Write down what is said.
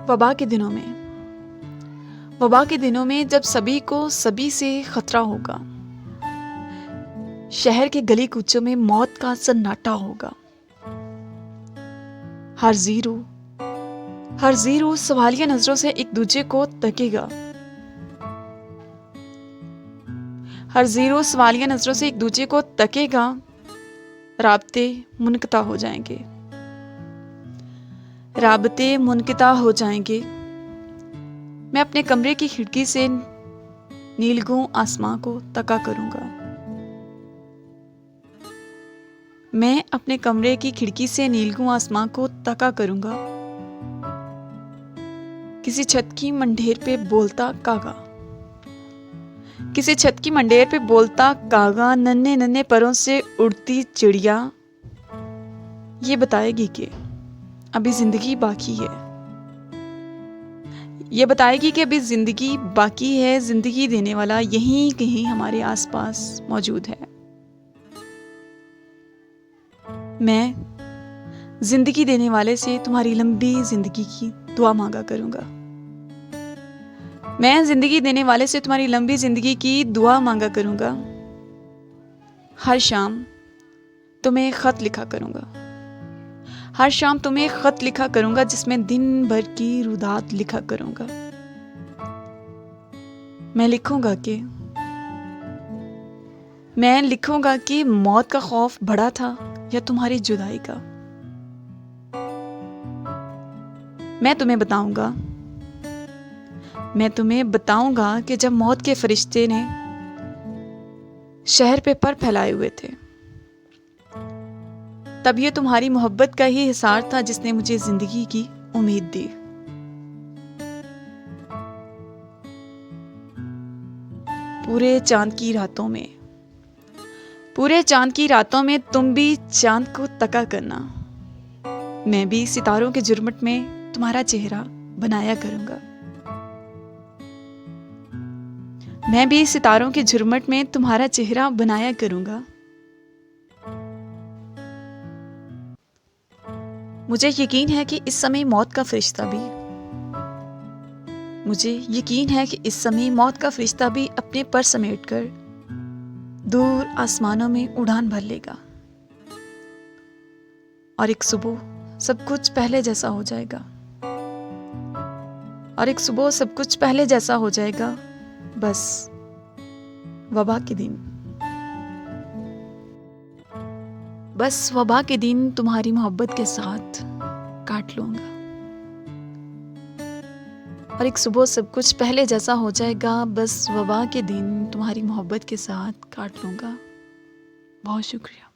वबा के दिनों में जब सभी को सभी से खतरा होगा, शहर के गली कूचों में मौत का सन्नाटा होगा। हर जीरो सवालिया नजरों से एक दूजे को तकेगा। हर जीरो सवालिया नजरों से एक दूजे को तकेगा। राब्ते मुनक़ता हो जाएंगे। मैं अपने कमरे की खिड़की से नीलगू आसमां को तका करूंगा। मैं अपने कमरे की खिड़की से नीलगू आसमां को तका करूंगा। किसी छत की मंडेर पे बोलता कागा, नन्हे नन्हे परों से उड़ती चिड़िया ये बताएगी कि अभी जिंदगी बाकी है। जिंदगी देने वाला यहीं कहीं हमारे आसपास मौजूद है। मैं जिंदगी देने वाले से तुम्हारी लंबी जिंदगी की दुआ मांगा करूंगा। हर शाम तुम्हें खत लिखा करूंगा जिसमें दिन भर की रुदात लिखा करूंगा। मैं लिखूंगा कि मौत का खौफ बड़ा था या तुम्हारी जुदाई का। मैं तुम्हें बताऊंगा कि जब मौत के फरिश्ते ने शहर पे पर फैलाए हुए थे, तब ये तुम्हारी मोहब्बत का ही हिसार था जिसने मुझे जिंदगी की उम्मीद दी। पूरे चांद की रातों में तुम भी चांद को तका करना। मैं भी सितारों के जुर्मट में तुम्हारा चेहरा बनाया करूंगा। मुझे यकीन है कि इस समय मौत का फरिश्ता भी अपने पर समेटकर दूर आसमानों में उड़ान भर लेगा। और एक सुबह सब कुछ पहले जैसा हो जाएगा। बस वबा के दिन तुम्हारी मोहब्बत के साथ काट लूंगा। और एक सुबह सब कुछ पहले जैसा हो जाएगा। बस वबा के दिन तुम्हारी मोहब्बत के साथ काट लूंगा। बहुत शुक्रिया।